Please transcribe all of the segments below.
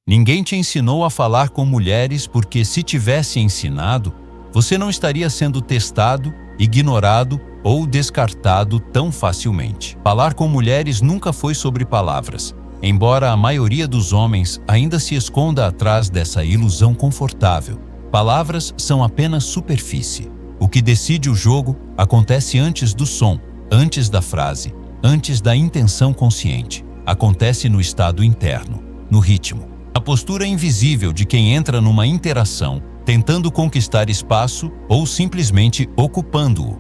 Ninguém te ensinou a falar com mulheres porque, se tivesse ensinado, você não estaria sendo testado, ignorado ou descartado tão facilmente. Falar com mulheres nunca foi sobre palavras, embora a maioria dos homens ainda se esconda atrás dessa ilusão confortável. Palavras são apenas superfície. O que decide o jogo acontece antes do som, antes da frase, antes da intenção consciente. Acontece no estado interno, no ritmo. A postura invisível de quem entra numa interação, tentando conquistar espaço ou simplesmente ocupando-o.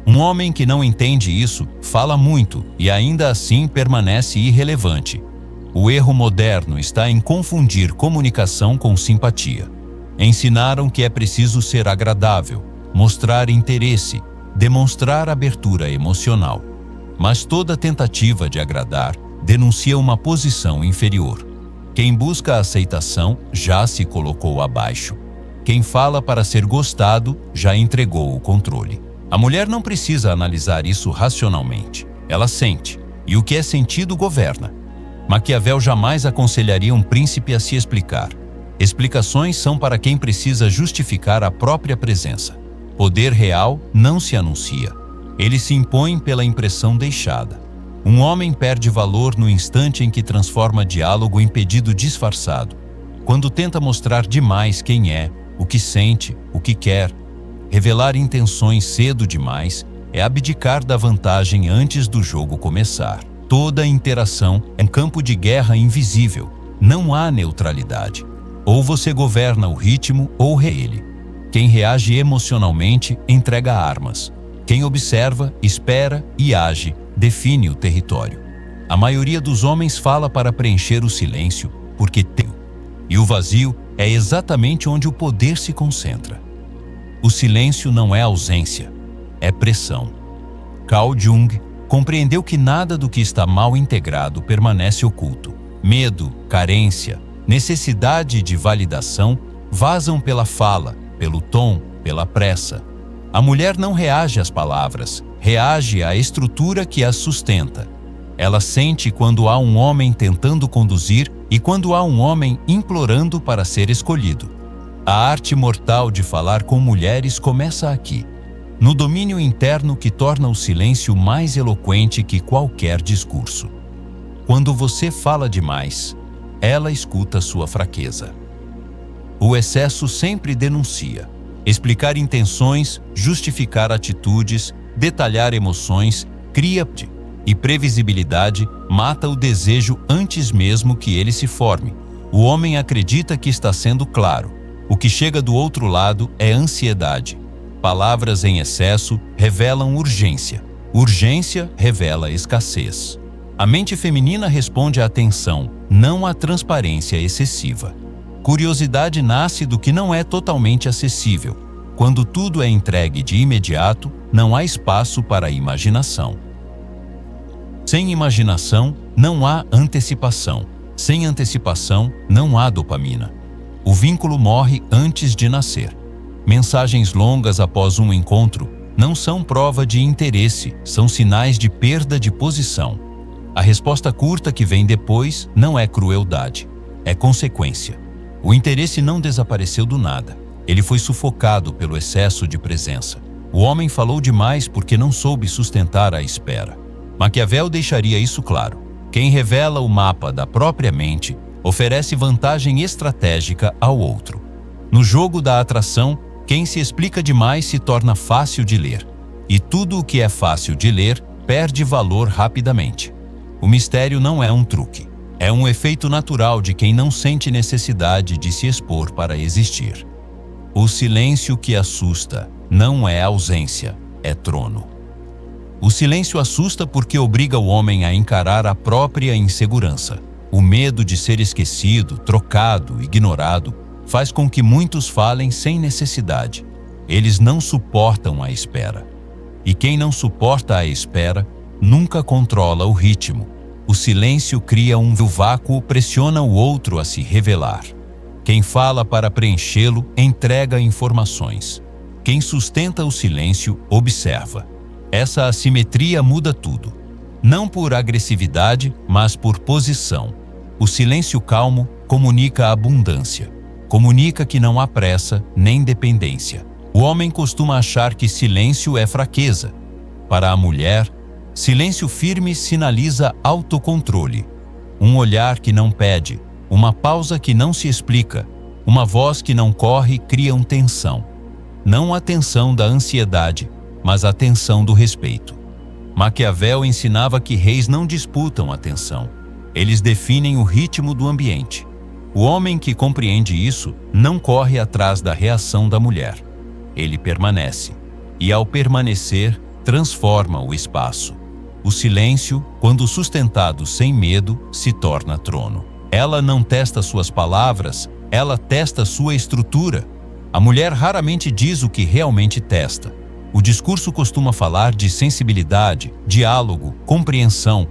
Um homem que não entende isso fala muito e ainda assim permanece irrelevante. O erro moderno está em confundir comunicação com simpatia. Ensinaram que é preciso ser agradável, mostrar interesse, demonstrar abertura emocional. Mas toda tentativa de agradar denuncia uma posição inferior. Quem busca a aceitação já se colocou abaixo. Quem fala para ser gostado já entregou o controle. A mulher não precisa analisar isso racionalmente. Ela sente, e o que é sentido governa. Maquiavel jamais aconselharia um príncipe a se explicar. Explicações são para quem precisa justificar a própria presença. Poder real não se anuncia. Ele se impõe pela impressão deixada. Um homem perde valor no instante em que transforma diálogo em pedido disfarçado, quando tenta mostrar demais quem é, o que sente, o que quer. Revelar intenções cedo demais é abdicar da vantagem antes do jogo começar. Toda interação é um campo de guerra invisível. Não há neutralidade. Ou você governa o ritmo ou ele. Quem reage emocionalmente entrega armas. Quem observa, espera e age define o território. A maioria dos homens fala para preencher o silêncio porque tem. E o vazio é exatamente onde o poder se concentra. O silêncio não é ausência, é pressão. Carl Jung compreendeu que nada do que está mal integrado permanece oculto. Medo, carência, necessidade de validação vazam pela fala, pelo tom, pela pressa. A mulher não reage às palavras, reage à estrutura que as sustenta. Ela sente quando há um homem tentando conduzir e quando há um homem implorando para ser escolhido. A arte mortal de falar com mulheres começa aqui, no domínio interno que torna o silêncio mais eloquente que qualquer discurso. Quando você fala demais, ela escuta sua fraqueza. O excesso sempre denuncia. Explicar intenções, justificar atitudes, detalhar emoções, cria e previsibilidade mata o desejo antes mesmo que ele se forme. O homem acredita que está sendo claro. O que chega do outro lado é ansiedade. Palavras em excesso revelam urgência. Urgência revela escassez. A mente feminina responde à atenção, não à transparência excessiva. Curiosidade nasce do que não é totalmente acessível. Quando tudo é entregue de imediato, não há espaço para a imaginação. Sem imaginação, não há antecipação. Sem antecipação, não há dopamina. O vínculo morre antes de nascer. Mensagens longas após um encontro não são prova de interesse, são sinais de perda de posição. A resposta curta que vem depois não é crueldade, é consequência. O interesse não desapareceu do nada. Ele foi sufocado pelo excesso de presença. O homem falou demais porque não soube sustentar a espera. Maquiavel deixaria isso claro. Quem revela o mapa da própria mente oferece vantagem estratégica ao outro. No jogo da atração, quem se explica demais se torna fácil de ler. E tudo o que é fácil de ler perde valor rapidamente. O mistério não é um truque. É um efeito natural de quem não sente necessidade de se expor para existir. O silêncio que assusta não é ausência, é trono. O silêncio assusta porque obriga o homem a encarar a própria insegurança. O medo de ser esquecido, trocado, ignorado, faz com que muitos falem sem necessidade. Eles não suportam a espera. E quem não suporta a espera nunca controla o ritmo. O silêncio cria um vácuo, pressiona o outro a se revelar. Quem fala para preenchê-lo entrega informações. Quem sustenta o silêncio observa. Essa assimetria muda tudo. Não por agressividade, mas por posição. O silêncio calmo comunica abundância. Comunica que não há pressa nem dependência. O homem costuma achar que silêncio é fraqueza. Para a mulher, silêncio firme sinaliza autocontrole. Um olhar que não pede, uma pausa que não se explica, uma voz que não corre criam tensão. Não a tensão da ansiedade, mas a tensão do respeito. Maquiavel ensinava que reis não disputam a tensão. Eles definem o ritmo do ambiente. O homem que compreende isso não corre atrás da reação da mulher. Ele permanece. E ao permanecer, transforma o espaço. O silêncio, quando sustentado sem medo, se torna trono. Ela não testa suas palavras, ela testa sua estrutura. A mulher raramente diz o que realmente testa. O discurso costuma falar de sensibilidade, diálogo, compreensão.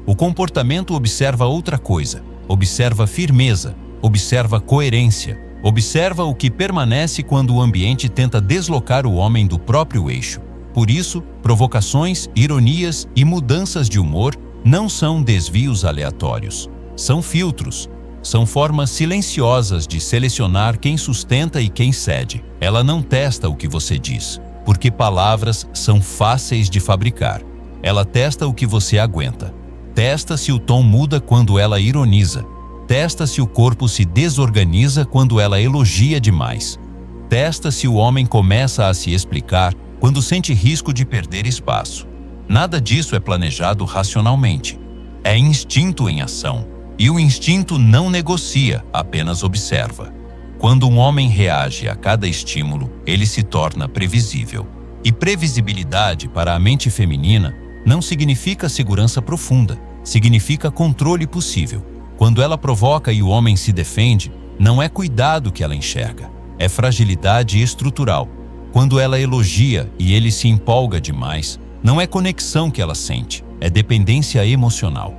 O comportamento observa outra coisa. Observa firmeza, observa coerência, observa o que permanece quando o ambiente tenta deslocar o homem do próprio eixo. Por isso, provocações, ironias e mudanças de humor não são desvios aleatórios. São filtros. São formas silenciosas de selecionar quem sustenta e quem cede. Ela não testa o que você diz, porque palavras são fáceis de fabricar. Ela testa o que você aguenta. Testa se o tom muda quando ela ironiza. Testa se o corpo se desorganiza quando ela elogia demais. Testa se o homem começa a se explicar quando sente risco de perder espaço. Nada disso é planejado racionalmente. É instinto em ação. E o instinto não negocia, apenas observa. Quando um homem reage a cada estímulo, ele se torna previsível. E previsibilidade para a mente feminina não significa segurança profunda, significa controle possível. Quando ela provoca e o homem se defende, não é cuidado que ela enxerga, é fragilidade estrutural. Quando ela elogia e ele se empolga demais, não é conexão que ela sente, é dependência emocional.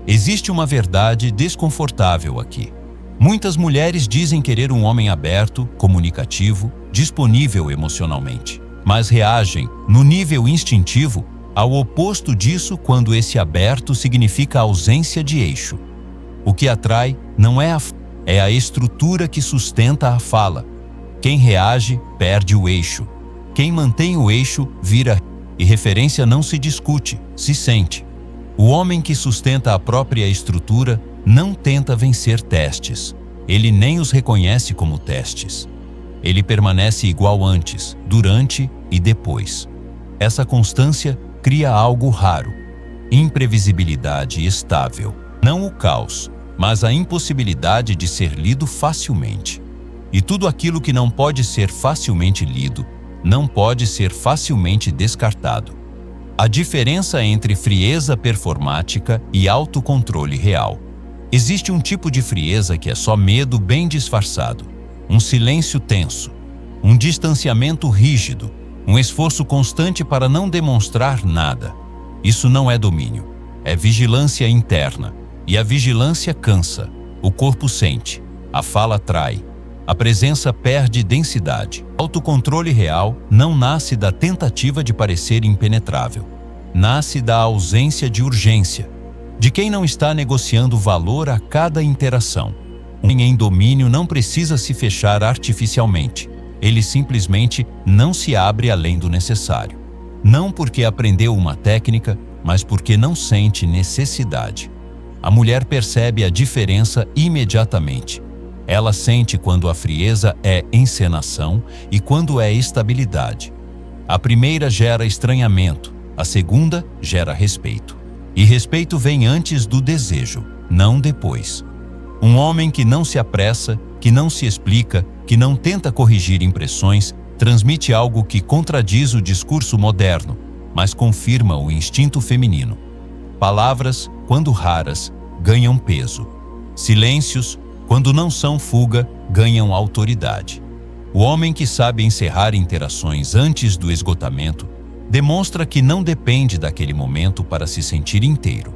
Existe uma verdade desconfortável aqui. Muitas mulheres dizem querer um homem aberto, comunicativo, disponível emocionalmente, mas reagem, no nível instintivo, ao oposto disso quando esse aberto significa ausência de eixo. O que atrai não é a estrutura que sustenta a fala. Quem reage, perde o eixo. Quem mantém o eixo, vira, e referência não se discute, se sente. O homem que sustenta a própria estrutura não tenta vencer testes. Ele nem os reconhece como testes. Ele permanece igual antes, durante e depois. Essa constância cria algo raro, imprevisibilidade estável. Não o caos, mas a impossibilidade de ser lido facilmente. E tudo aquilo que não pode ser facilmente lido, não pode ser facilmente descartado. A diferença entre frieza performática e autocontrole real. Existe um tipo de frieza que é só medo bem disfarçado, um silêncio tenso, um distanciamento rígido, um esforço constante para não demonstrar nada. Isso não é domínio, é vigilância interna, e a vigilância cansa, o corpo sente, a fala trai, a presença perde densidade. Autocontrole real não nasce da tentativa de parecer impenetrável. Nasce da ausência de urgência, de quem não está negociando valor a cada interação. Um em domínio não precisa se fechar artificialmente. Ele simplesmente não se abre além do necessário. Não porque aprendeu uma técnica, mas porque não sente necessidade. A mulher percebe a diferença imediatamente. Ela sente quando a frieza é encenação e quando é estabilidade. A primeira gera estranhamento, a segunda gera respeito. E respeito vem antes do desejo, não depois. Um homem que não se apressa, que não se explica, que não tenta corrigir impressões, transmite algo que contradiz o discurso moderno, mas confirma o instinto feminino. Palavras, quando raras, ganham peso. Silêncios, quando não são fuga, ganham autoridade. O homem que sabe encerrar interações antes do esgotamento demonstra que não depende daquele momento para se sentir inteiro.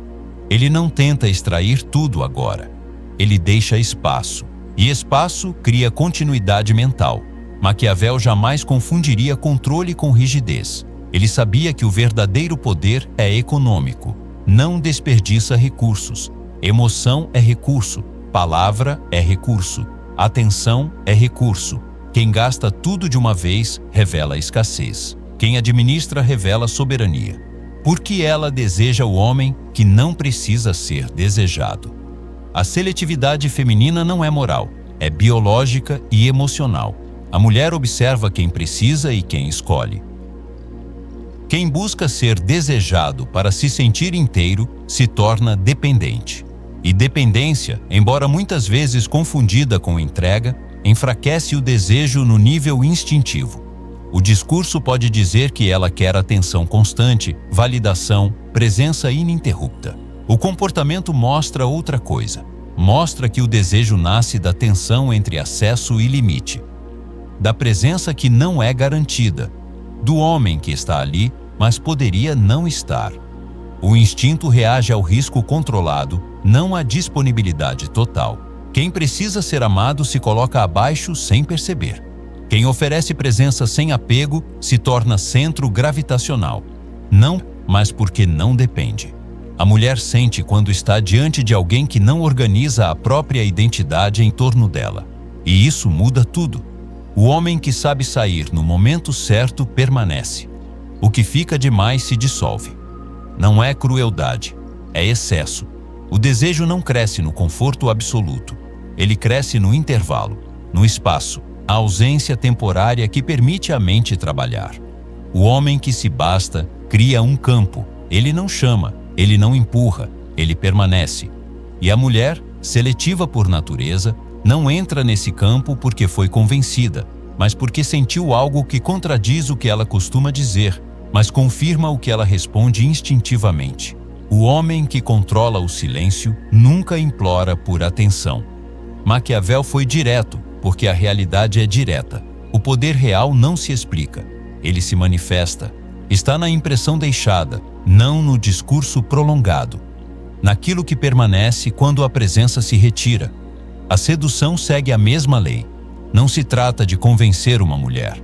Ele não tenta extrair tudo agora. Ele deixa espaço. E espaço cria continuidade mental. Maquiavel jamais confundiria controle com rigidez. Ele sabia que o verdadeiro poder é econômico. Não desperdiça recursos. Emoção é recurso, palavra é recurso, atenção é recurso. Quem gasta tudo de uma vez revela escassez. Quem administra revela soberania. Porque ela deseja o homem que não precisa ser desejado. A seletividade feminina não é moral, é biológica e emocional. A mulher observa quem precisa e quem escolhe. Quem busca ser desejado para se sentir inteiro se torna dependente. E dependência, embora muitas vezes confundida com entrega, enfraquece o desejo no nível instintivo. O discurso pode dizer que ela quer atenção constante, validação, presença ininterrupta. O comportamento mostra outra coisa. Mostra que o desejo nasce da tensão entre acesso e limite, da presença que não é garantida, do homem que está ali, mas poderia não estar. O instinto reage ao risco controlado, não à disponibilidade total. Quem precisa ser amado se coloca abaixo sem perceber. Quem oferece presença sem apego se torna centro gravitacional. Não, mas porque não depende. A mulher sente quando está diante de alguém que não organiza a própria identidade em torno dela. E isso muda tudo. O homem que sabe sair no momento certo permanece. O que fica demais se dissolve. Não é crueldade, é excesso. O desejo não cresce no conforto absoluto. Ele cresce no intervalo, no espaço, a ausência temporária que permite à mente trabalhar. O homem que se basta cria um campo. Ele não chama, ele não empurra, ele permanece. E a mulher, seletiva por natureza, não entra nesse campo porque foi convencida, mas porque sentiu algo que contradiz o que ela costuma dizer, mas confirma o que ela responde instintivamente. O homem que controla o silêncio nunca implora por atenção. Maquiavel foi direto, porque a realidade é direta. O poder real não se explica. Ele se manifesta. Está na impressão deixada, não no discurso prolongado. Naquilo que permanece quando a presença se retira. A sedução segue a mesma lei. Não se trata de convencer uma mulher.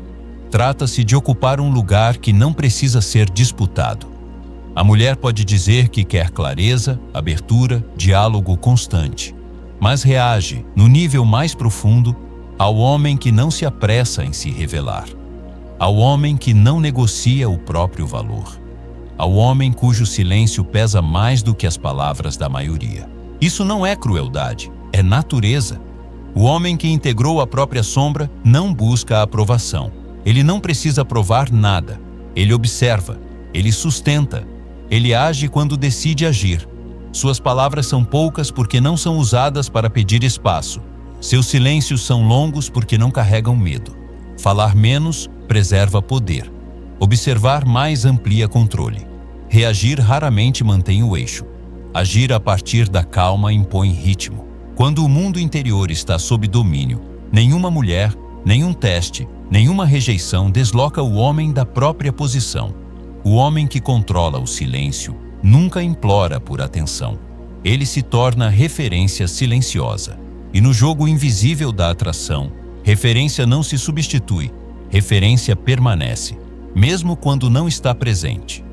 Trata-se de ocupar um lugar que não precisa ser disputado. A mulher pode dizer que quer clareza, abertura, diálogo constante, mas reage, no nível mais profundo, ao homem que não se apressa em se revelar, ao homem que não negocia o próprio valor, ao homem cujo silêncio pesa mais do que as palavras da maioria. Isso não é crueldade, é natureza. O homem que integrou a própria sombra não busca a aprovação. Ele não precisa provar nada. Ele observa, ele sustenta, ele age quando decide agir. Suas palavras são poucas porque não são usadas para pedir espaço. Seus silêncios são longos porque não carregam medo. Falar menos preserva poder. Observar mais amplia controle. Reagir raramente mantém o eixo. Agir a partir da calma impõe ritmo. Quando o mundo interior está sob domínio, nenhuma mulher, nenhum teste, nenhuma rejeição desloca o homem da própria posição. O homem que controla o silêncio nunca implora por atenção. Ele se torna referência silenciosa. E no jogo invisível da atração, referência não se substitui, referência permanece, mesmo quando não está presente.